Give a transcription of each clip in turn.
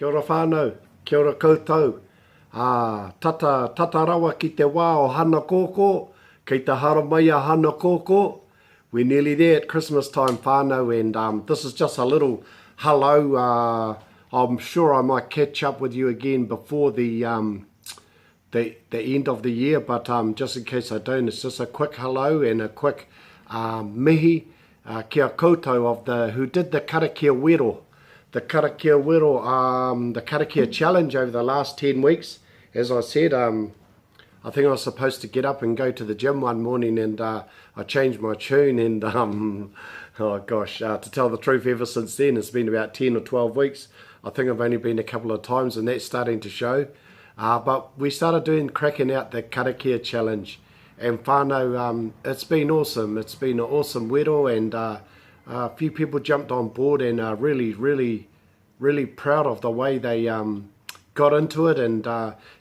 Kia ora whānau, kia ora koutou. Tata rawa ki te wā o hana kōkō, kei te hara mai a hana kōkō. We're nearly there at Christmas time whānau, and this is just a little hello. I'm sure I might catch up with you again before the end of the year, but just in case I don't, it's just a quick hello and a quick mihi kia koutou of who did the Karakia Wero. The Karakia Wero, the Karakia challenge over the last 10 weeks. As I said, I think I was supposed to get up and go to the gym one morning, and I changed my tune, and oh gosh, to tell the truth, ever since then, it's been about 10 or 12 weeks. I think I've only been a couple of times, and that's starting to show. But we started cracking out the Karakia challenge, and whānau, it's been awesome. It's been an awesome wero, and a few people jumped on board and are really proud of the way they got into it and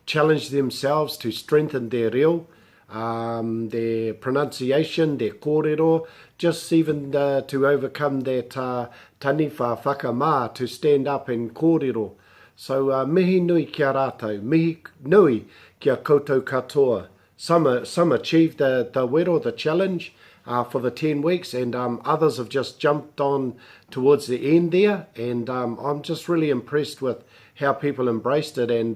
challenged themselves to strengthen their reo, their pronunciation, their kōrero, just even to overcome that taniwha whakamā, to stand up and kōrero. So mihi nui kia rātou, mihi nui kia koutou katoa. Some achieved the wero, the challenge, for the 10 weeks, and others have just jumped on towards the end there, and I'm just really impressed with how people embraced it and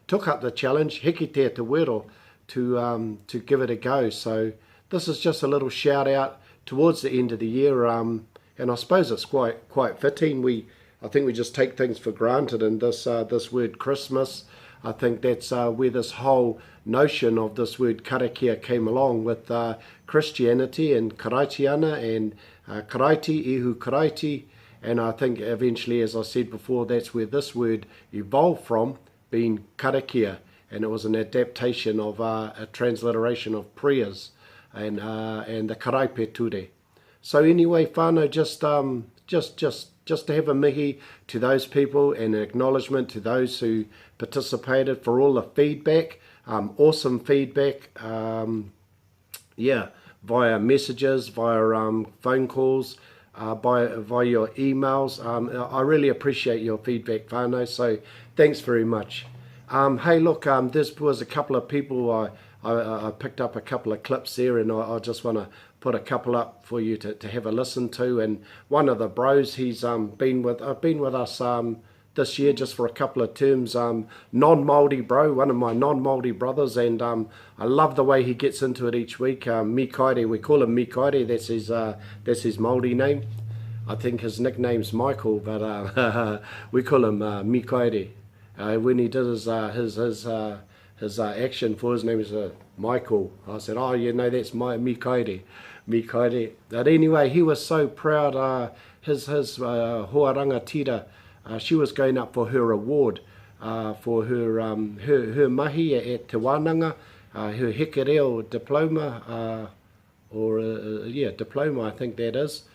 took up the challenge, Hikitia te Wero, to give it a go. So this is just a little shout out towards the end of the year, and I suppose it's quite fitting. I think we just take things for granted in this word Christmas. I think that's where this whole notion of this word karakia came along with Christianity and karaitiana and karaiti, ihu karaiti, and I think eventually, as I said before, that's where this word evolved from, being karakia, and it was an adaptation of a transliteration of prayers and the karaipe ture. So anyway, whānau, just to have a mihi to those people and an acknowledgement to those who participated for all the feedback, awesome feedback, via messages, via phone calls, via your emails. I really appreciate your feedback, whānau, so thanks very much. Hey, look, this was a couple of people, I picked up a couple of clips there, and I just want to put a couple up for you to have a listen to. And one of the bros, he's been with us this year just for a couple of terms, non-Māori bro, one of my non-Māori brothers, and I love the way he gets into it each week. Mikaere, we call him Mikaere, that's his Māori name. I think his nickname's Michael, but we call him Mikaere. When he did his action for his name is Michael, I said, oh, you know, that's my Mikaere. But anyway, he was so proud. His hoaranga tira, she was going up for her award for her mahi at Te Wānanga, her hekereo diploma, diploma, I think that is.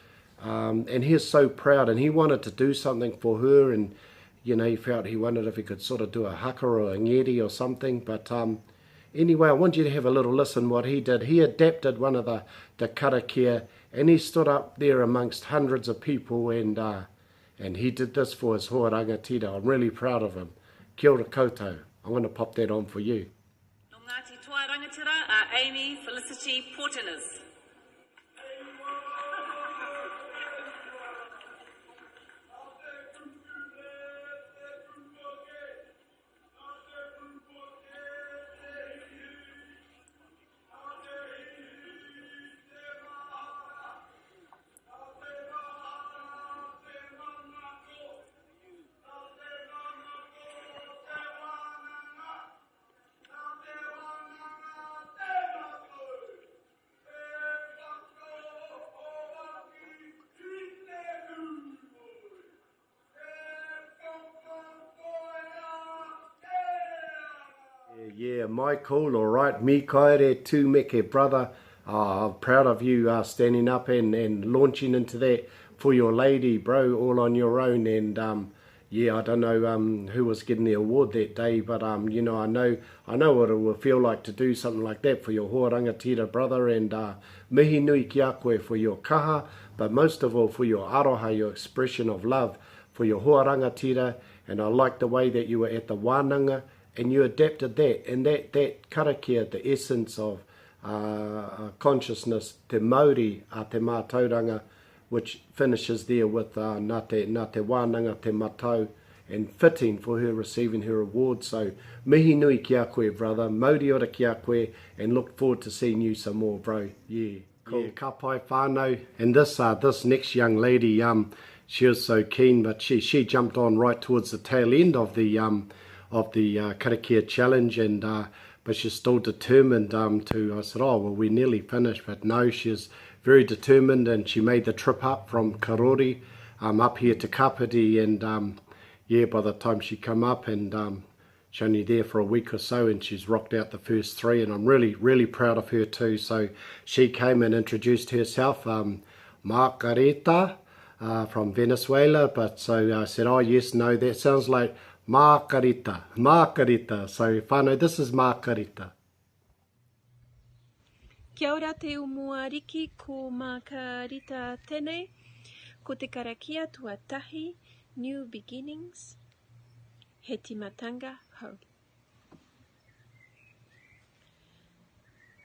And he's so proud, and he wanted to do something for her, and you know, he wondered if he could sort of do a haka or a ngeri or something. But anyway, I want you to have a little listen what he did. He adapted one of the karakia, and he stood up there amongst hundreds of people, and he did this for his hoaranga tira. I'm really proud of him. Kia ora koutou. I'm going to pop that on for you. No Ngāti Toa Rangatira are Amy Felicity Portiners. Yeah, Michael, all right, Mikaere tūmeke, brother. I'm proud of you standing up and launching into that for your lady, bro, all on your own. And yeah, I don't know who was getting the award that day, but you know, I know what it will feel like to do something like that for your hoarangatira brother, and mihi nui ki a koe for your kaha, but most of all for your aroha, your expression of love for your hoarangatira And I like the way that you were at the wānanga and you adapted that. And that karakia, the essence of consciousness, te Māori, te mātauranga, which finishes there with nā te wānanga, te matau, and fitting for her receiving her award. So mihi nui ki a koe, brother, mauri ora ki a koe, and look forward to seeing you some more, bro. Yeah, cool. Yeah, ka pai whānau. And this next young lady, she was so keen, but she jumped on right towards the tail end of the Karakia challenge, and but she's still determined to. I said, oh well, we're nearly finished, but no, she's very determined, and she made the trip up from Karori up here to Kapiti, and yeah, by the time she come up, and she's only there for a week or so, and she's rocked out the first 3, and I'm really proud of her too. So she came and introduced herself, Margarita, from Venezuela, but so I said, oh yes, no, that sounds like Margarita. So whānau, this is Margarita. Kia ora te umua riki ko Margarita tēnei, ko te Karakia tuatahi, New Beginnings, he timatanga hau.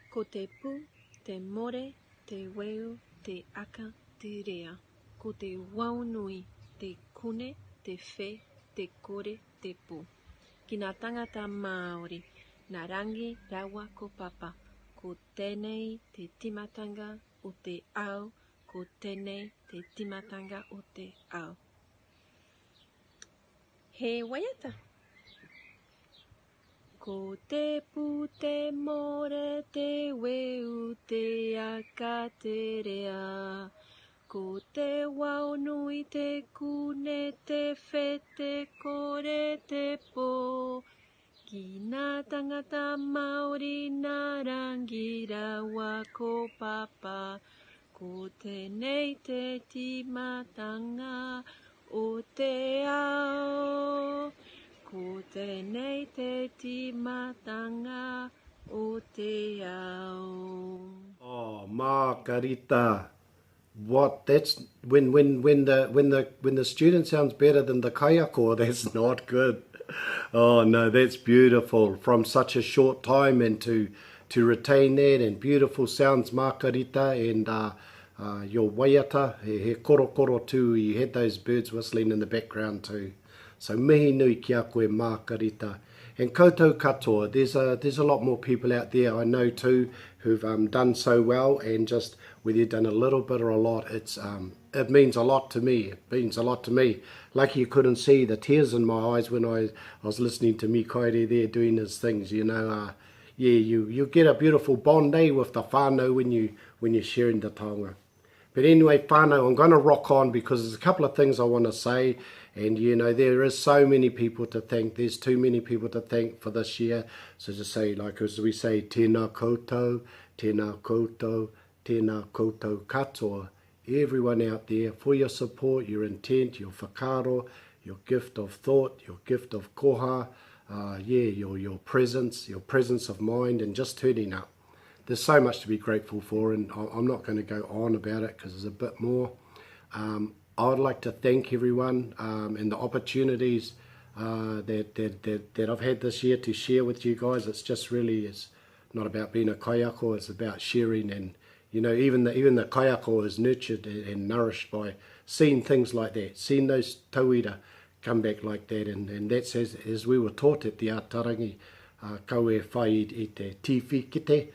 Ko te pu, te more, te weu, te aka, te rea. Ko te waunui, te kune, te whe, te kore, te pu. Ki ngā tangata Māori, ngā rangi rawa ko papa. Ko tēnei te timatanga o te ao, ko tēnei te timatanga o te ao. He waiata. Ko te pu, te more, te weu, te aka, te rea. Ko te waunui, te kune, te whe, te kore, te po. Ki ngā tangata Māori, ngā rangi rawa ko papa. Ko tēnei te timatanga o te ao. Ko tēnei te timatanga o te ao. Oh, Margarita. What? That's when the student sounds better than the kaiako, that's not good. Oh no, that's beautiful. From such a short time, and to retain that, and beautiful sounds, Margarita, and your waiata, he koro too, you had those birds whistling in the background too. So mihi nui ki a koe, Margarita. And koutou katoa, there's a lot more people out there I know too who've done so well, and just whether you've done a little bit or a lot, it means a lot to me. It means a lot to me. Like you couldn't see the tears in my eyes when I was listening to me Kairi there doing his things, you know. Yeah, you get a beautiful bond with the whānau when you're sharing the taonga. But anyway, whānau, I'm going to rock on because there's a couple of things I want to say. And, you know, there is so many people to thank. There's too many people to thank for this year. So just say, like as we say, tēnā koutou, tēnā koutou, tēnā koutou katoa. Everyone out there for your support, your intent, your whakaro, your gift of thought, your gift of koha, your presence of mind, and just turning up. There's so much to be grateful for, and I'm not going to go on about it because there's a bit more. I would like to thank everyone and the opportunities that I've had this year to share with you guys. It's just really, it's not about being a kaiako, it's about sharing. And you know, even the kaiako is nurtured and nourished by seeing things like that, seeing those tauira come back like that. And that's as we were taught at the Ātarangi, kau e whai I te tīwhikite,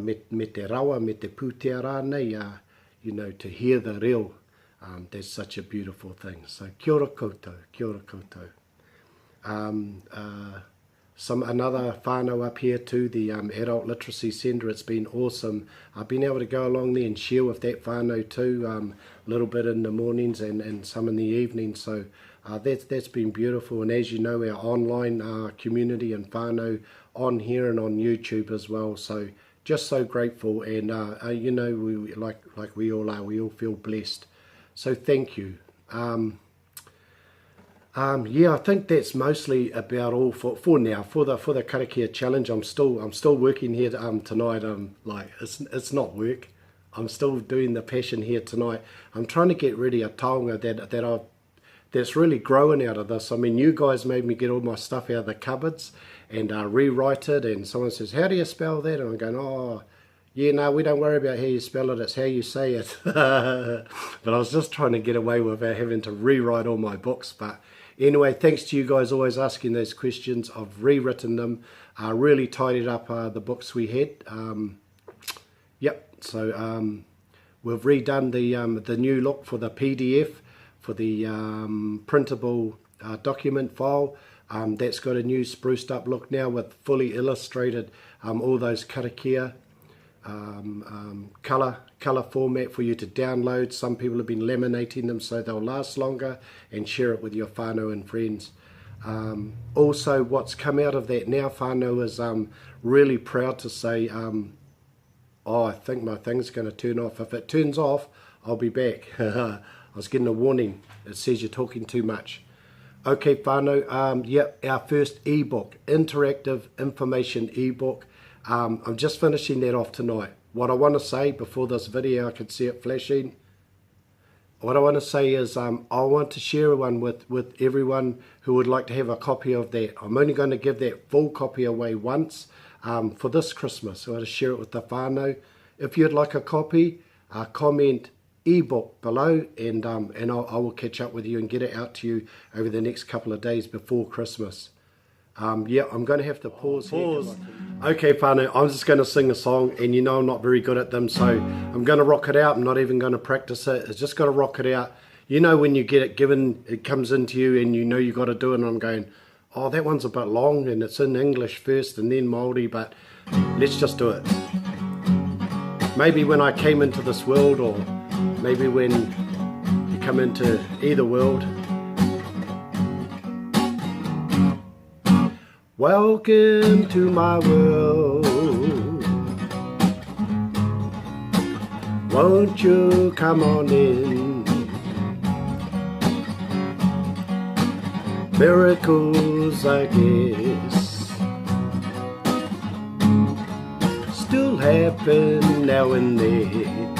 me te rawa, me te pūtea rānei, you know, to hear the reo. That's such a beautiful thing. So kia ora koutou, kia ora koutou. Another whānau up here too, the Adult Literacy Centre. It's been awesome. I've been able to go along there and share with that whānau too, a little bit in the mornings and some in the evenings. So that's been beautiful. And as you know, our online community and whānau on here and on YouTube as well. So just so grateful. And you know, we like we all are. We all feel blessed. So thank you. Yeah, I think that's mostly about all for now. For the Karakia challenge, I'm still working here tonight. Like it's not work. I'm still doing the passion here tonight. I'm trying to get ready a taonga that's really growing out of this. I mean, you guys made me get all my stuff out of the cupboards and rewrite it, and someone says, how do you spell that? And I'm going, oh, yeah, no, we don't worry about how you spell it, it's how you say it. But I was just trying to get away without having to rewrite all my books. But anyway, thanks to you guys always asking those questions. I've rewritten them, really tidied up the books we had. Yep, so we've redone the new look for the PDF, for the printable document file. That's got a new spruced up look now with fully illustrated all those Karakia colour format for you to download. Some people have been laminating them so they'll last longer, and share it with your whānau and friends. Also, what's come out of that now, whānau, is really proud to say, oh, I think my thing's going to turn off. If it turns off, I'll be back. I was getting a warning. It says you're talking too much. Okay, whānau, yep, our first ebook, interactive information ebook. I'm just finishing that off tonight. What I want to say before this video, I can see it flashing. What I want to say is I want to share one with everyone who would like to have a copy of that. I'm only going to give that full copy away once for this Christmas. So I want to share it with the whānau. If you'd like a copy, comment ebook below, and I will catch up with you and get it out to you over the next couple of days before Christmas. Yeah, I'm going to have to pause here. Okay, whānau, I'm just going to sing a song, and you know I'm not very good at them, so I'm going to rock it out. I'm not even going to practice it. It's just got to rock it out. You know when you get it given, it comes into you, and you know you got to do it, and I'm going, oh, that one's a bit long, and it's in English first and then Māori, but let's just do it. Maybe when I came into this world, or maybe when you come into either world. Welcome to my world. Won't you come on in? Miracles, I guess, still happen now and then.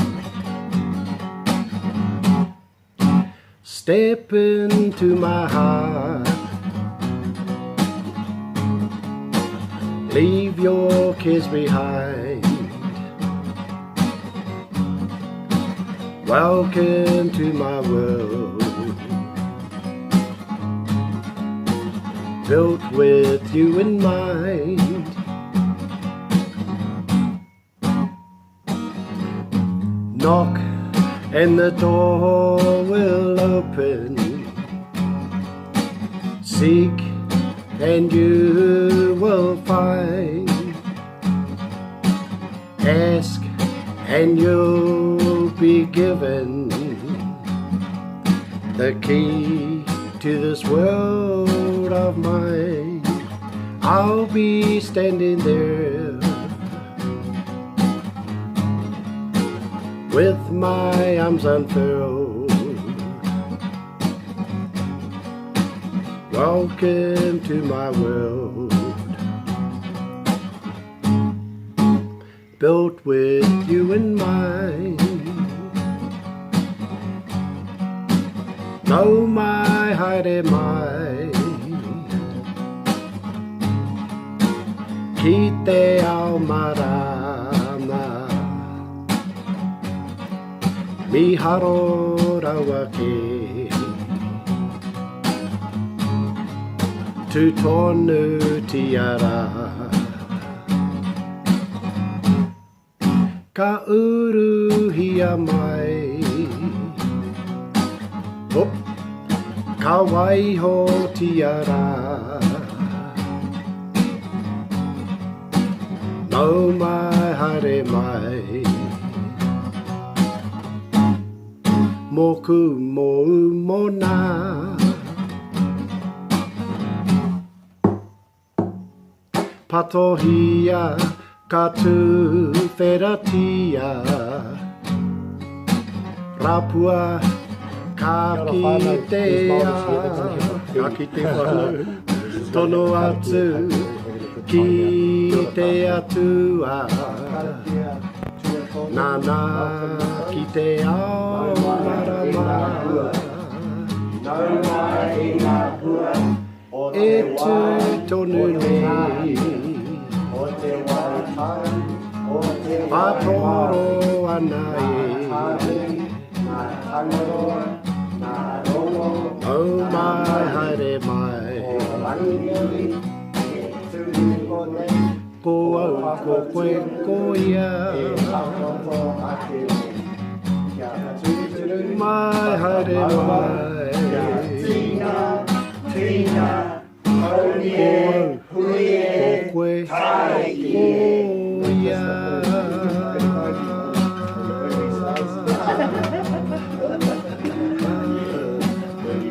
Step into my heart. Leave your cares behind. Welcome to my world, built with you in mind. Knock and the door will open. Seek and you will find. Ask and you'll be given the key to this world of mine. I'll be standing there with my arms unfurled. Welcome to my world, built with you in mind. Know my haere mai, ki te ao marama, mi haro rawa ke. Tu tonu tiara, ka uruhia mai, hop, ka waiho tiara, nau mai haere mai, moku mou mona. Patohia katu wheratia, rapua kakitea, tono atu ki te atua, nana ki te ao marama, e tu tonu nei patoro ana e oh mai haere mai ko au ko koe ko ia mai haere mai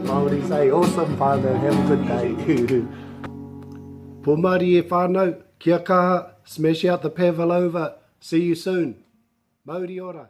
Māori say, awesome whānau, have a good day. Pōmari e whānau, kia kaha, smash out the pavlova, see you soon. Mauri ora.